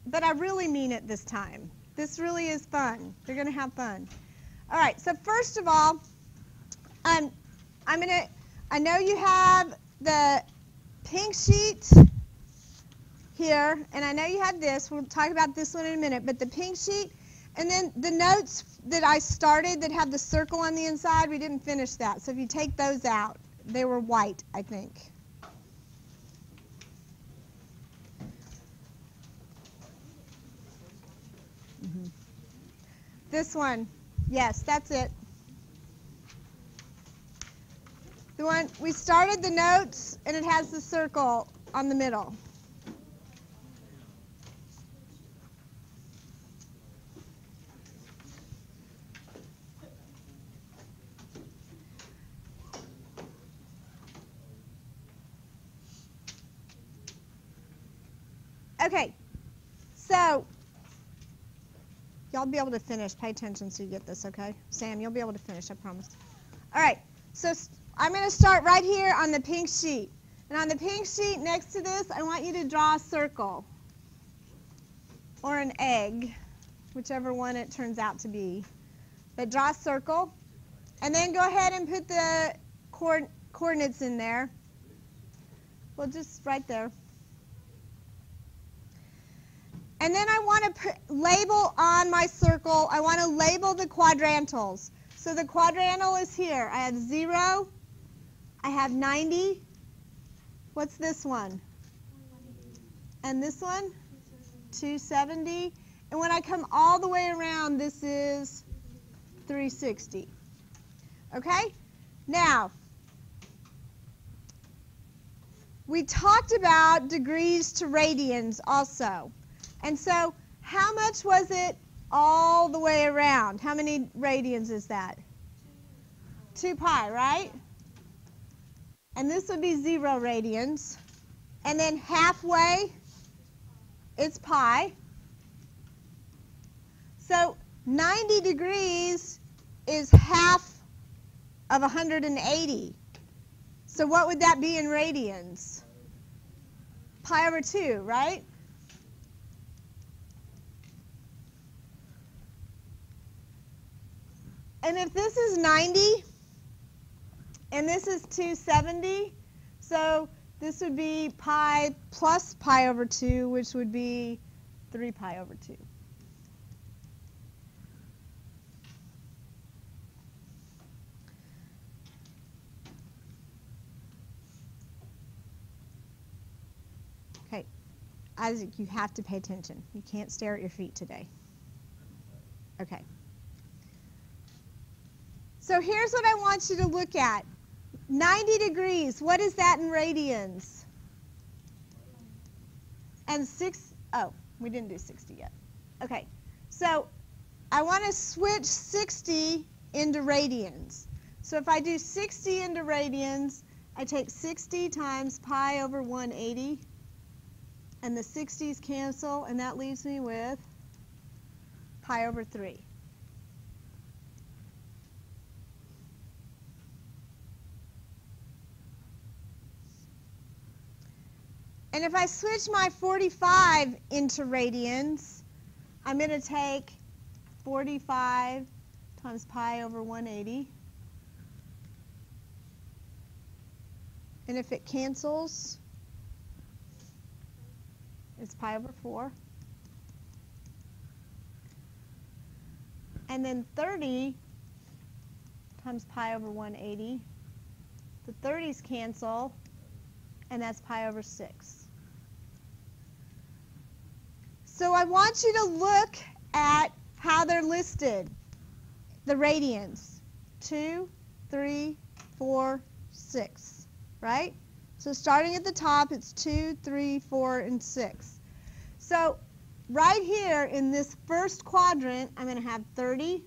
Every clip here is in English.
but I really mean it this time. This really is fun. They're going to have fun. All right, so first of all, I know you have the pink sheet here, and I know you have this. We'll talk about this one in a minute, but the pink sheet, and then the notes that I started that have the circle on the inside, we didn't finish that. So if you take those out, they were white, I think. This one, yes, that's it. The one, we started the notes, and it has the circle on the middle. Okay, so y'all be able to finish. Pay attention so you get this, okay? Sam, you'll be able to finish, I promise. All right, so I'm going to start right here on the pink sheet. And on the pink sheet next to this, I want you to draw a circle or an egg, whichever one it turns out to be. But draw a circle, and then go ahead and put the coordinates in there. Well, just right there. And then I want to label on my circle, I want to label the quadrantals. So the quadrantal is here. I have 0, I have 90. What's this one? And this one? 270. And when I come all the way around, this is 360. Okay? Now, we talked about degrees to radians also. And so, how much was it all the way around? How many radians is that? 2 pi, right? And this would be 0 radians. And then halfway, it's pi. So 90 degrees is half of 180. So what would that be in radians? Pi over 2, right? And if this is 90, and this is 270, so this would be pi plus pi over 2, which would be 3 pi over 2. Okay, Isaac, you have to pay attention. You can't stare at your feet today. Okay. So here's what I want you to look at. 90 degrees, what is that in radians? And we didn't do 60 yet. Okay, so I want to switch 60 into radians. So if I do 60 into radians, I take 60 times pi over 180, and the 60s cancel, and that leaves me with pi over 3. And if I switch my 45 into radians, I'm going to take 45 times pi over 180. And if it cancels, it's pi over 4. And then 30 times pi over 180. The 30s cancel, and that's pi over 6. So I want you to look at how they're listed, the radians. 2, 3, 4, 6, right? So starting at the top, it's 2, 3, 4, and 6. So right here in this first quadrant, I'm going to have 30,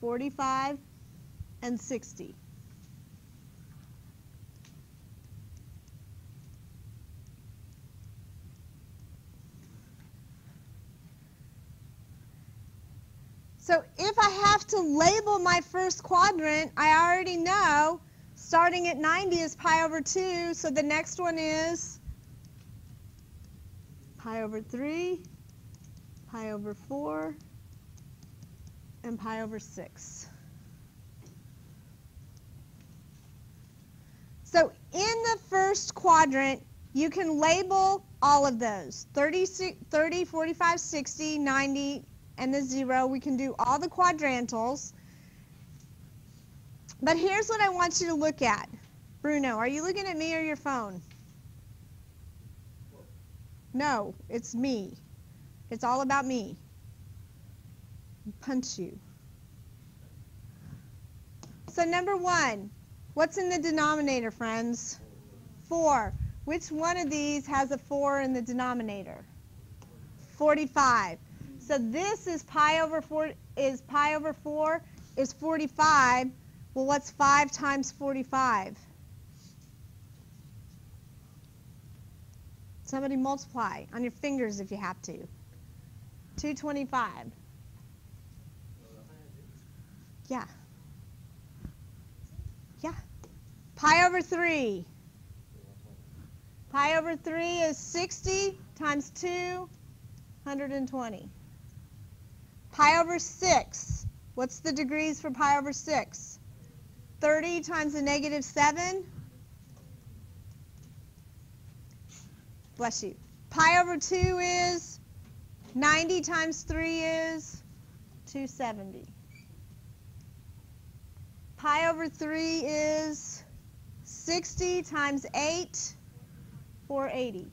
45, and 60. So if I have to label my first quadrant, I already know starting at 90 is pi over 2, so the next one is pi over 3, pi over 4, and pi over 6. So in the first quadrant, you can label all of those, 30, 45, 60, 90, and the 0. We can do all the quadrantals. But here's what I want you to look at. Bruno, are you looking at me or your phone? No, it's me. It's all about me. Punch you. So number 1, what's in the denominator, friends? 4. Which one of these has a 4 in the denominator? 45. So this is pi over 4 is 45. Well, what's 5 times 45? Somebody multiply on your fingers if you have to. 225. Yeah. Yeah. Pi over 3. Pi over 3 is 60 times 2, 120. Pi over 6. What's the degrees for pi over 6? 30 times the negative 7. Bless you. Pi over 2 is 90 times 3 is 270. Pi over 3 is 60 times 8, 480.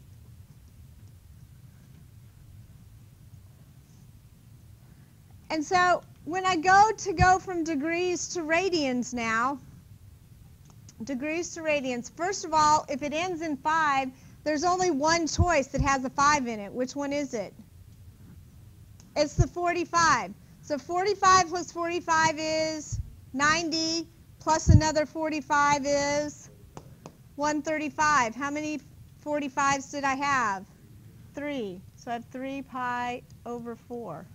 And so when I go from degrees to radians now, first of all, if it ends in 5, there's only one choice that has a 5 in it. Which one is it? It's the 45. So 45 plus 45 is 90, plus another 45 is 135. How many 45s did I have? 3. So I have 3 pi over 4.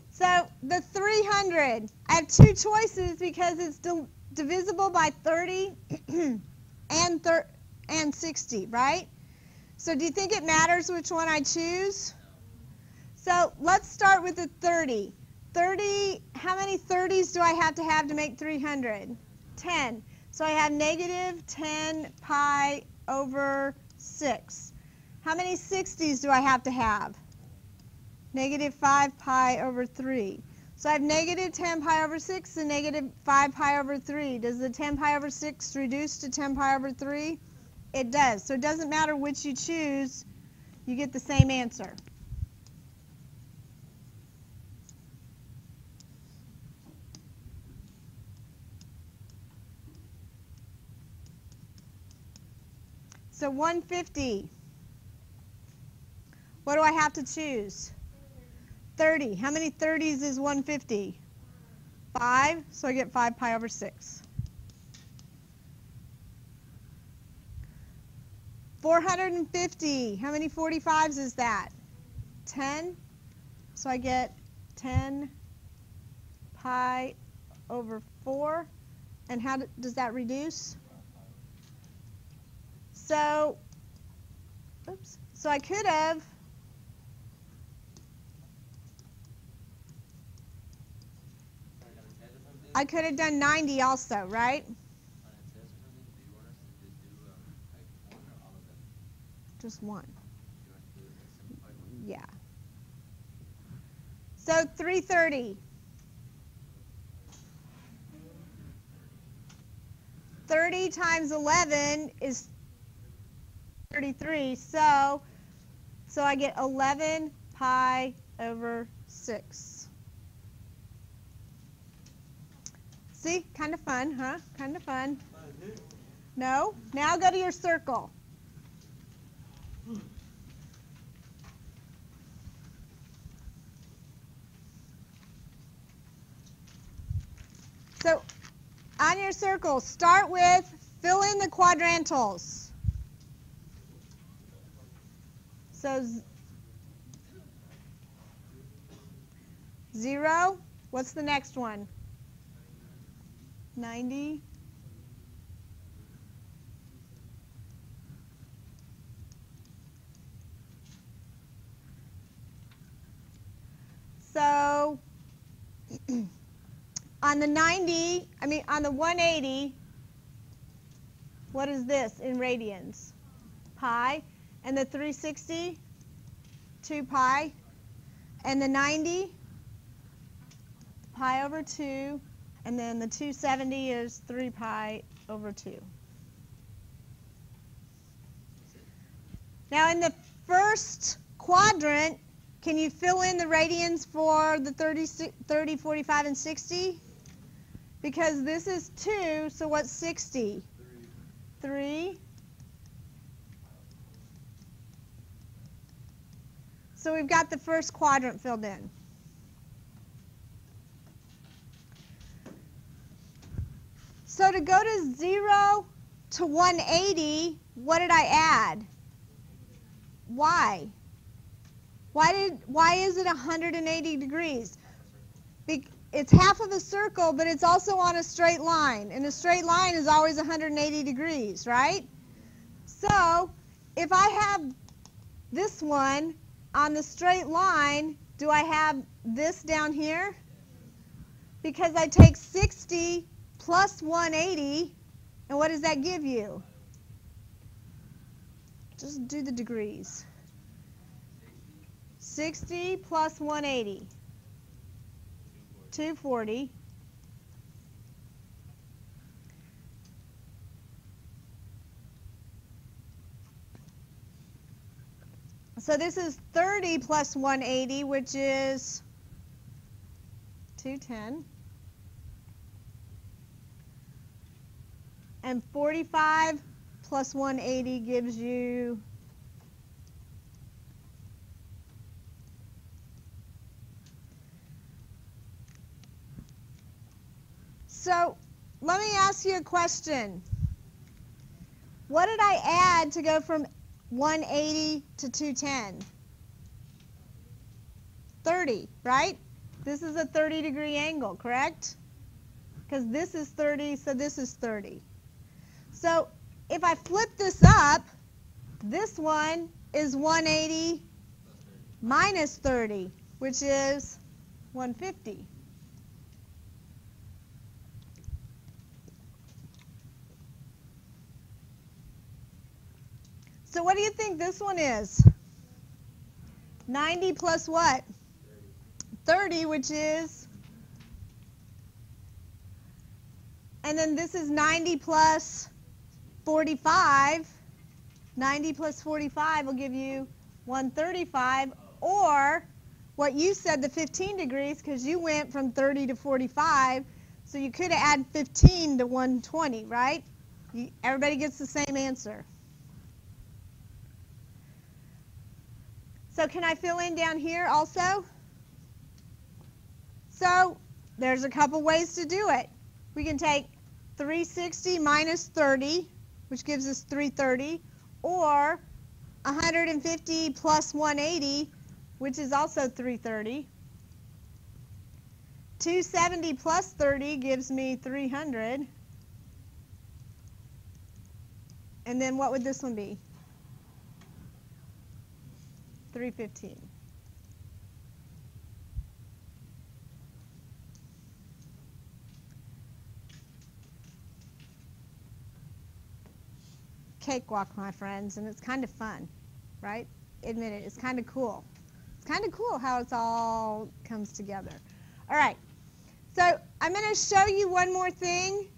So the 300, I have 2 choices because it's divisible by 30 and 60, right? So do you think it matters which one I choose? So let's start with the 30. 30, how many 30s do I have to make 300? 10. So I have negative 10 pi over 6. How many 60s do I have to have? Negative 5 pi over 3. So I have negative 10 pi over 6 and negative 5 pi over 3. Does the 10 pi over 6 reduce to 10 pi over 3? It does. So it doesn't matter which you choose, you get the same answer. So 150. What do I have to choose? 30. How many 30s is 150? 5. So I get 5 pi over 6. 450. How many 45s is that? 10. So I get 10 pi over 4. And how does that reduce? So, oops. So I could have done 90 also, right? Just one. Yeah. So 330. 30 times 11 is 33. So I get 11 pi over 6. See, kind of fun, huh? Kind of fun. No? Now go to your circle. So on your circle, start with fill in the quadrantals. So 0, what's the next one? 90. So on the 90, on the 180, what is this in radians? Pi. And the 360, 2 pi. And the 90, pi over 2. And then the 270 is 3 pi over 2. Now in the first quadrant, can you fill in the radians for the 30, 45, and 60? Because this is 2, so what's 60? 3. So we've got the first quadrant filled in. So to go to 0 to 180, what did I add? Why? Why is it 180 degrees? It's half of a circle, but it's also on a straight line. And a straight line is always 180 degrees, right? So if I have this one on the straight line, do I have this down here? Because I take 60 plus 180, and what does that give you? Just do the degrees. 60 plus 180. 240. So this is 30 plus 180, which is 210. And 45 plus 180 gives you 1. So let me ask you a question. What did I add to go from 180 to 210? 30, right? This is a 30-degree angle, correct? Because this is 30, so this is 30. So if I flip this up, this one is 180 minus 30, which is 150. So what do you think this one is? 90 plus what? 30, which is, and then this is 90 plus 45. 90 plus 45 will give you 135, or what you said, the 15 degrees, because you went from 30 to 45, so you could have added 15 to 120, right? Everybody gets the same answer. So can I fill in down here also? So there's a couple ways to do it. We can take 360 minus 30, which gives us 330, or 150 plus 180, which is also 330. 270 plus 30 gives me 300. And then what would this one be? 315. Cakewalk, my friends, and it's kind of fun, right? Admit it, it's kind of cool. It's kind of cool how it all comes together. All right, so I'm going to show you one more thing,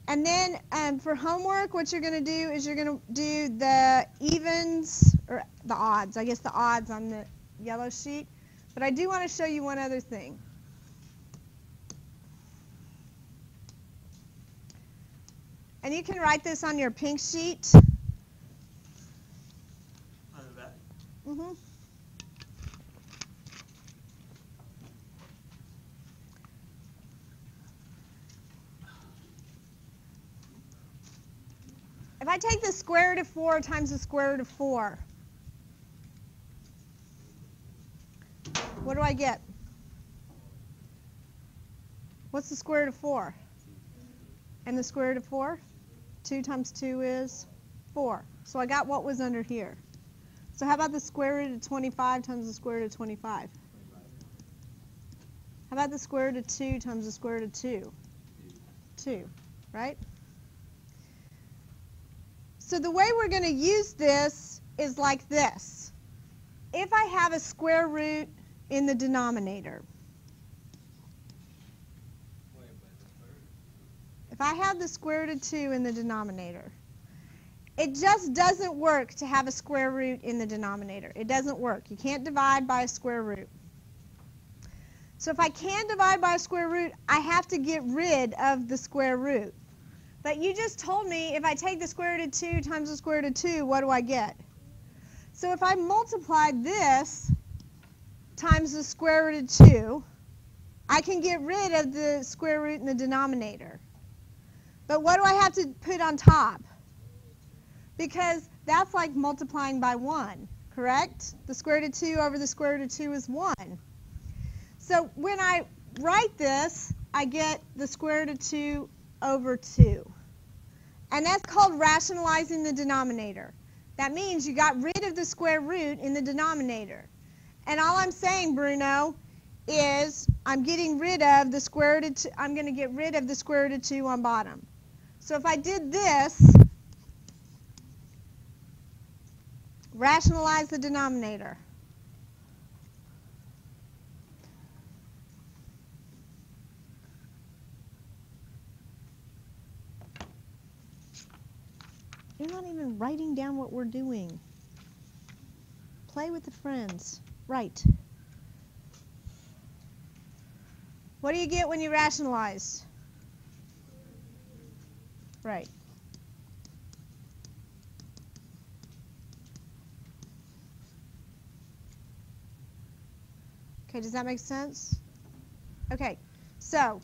and then for homework, what you're going to do is you're going to do the evens, or the odds, I guess the odds on the yellow sheet, but I do want to show you one other thing. And you can write this on your pink sheet. On the back? Mm-hmm. If I take the square root of 4 times the square root of 4, what do I get? What's the square root of 4? And the square root of 4? 2 times 2 is 4. So I got what was under here. So how about the square root of 25 times the square root of 25? How about the square root of 2 times the square root of 2? 2, right? So the way we're going to use this is like this. If I have a square root in the denominator, if I have the square root of 2 in the denominator, it just doesn't work to have a square root in the denominator. It doesn't work. You can't divide by a square root. So if I can't divide by a square root, I have to get rid of the square root. But you just told me if I take the square root of 2 times the square root of 2, what do I get? So if I multiply this times the square root of 2, I can get rid of the square root in the denominator. But what do I have to put on top? Because that's like multiplying by 1, correct? The square root of 2 over the square root of 2 is 1. So when I write this, I get the square root of 2 over 2. And that's called rationalizing the denominator. That means you got rid of the square root in the denominator. And all I'm saying, Bruno, is I'm getting rid of the square root of 2. I'm going to get rid of the square root of 2 on bottom. So if I did this, rationalize the denominator. You're not even writing down what we're doing. Play with the friends. Write. What do you get when you rationalize? Right. Okay, does that make sense? Okay, so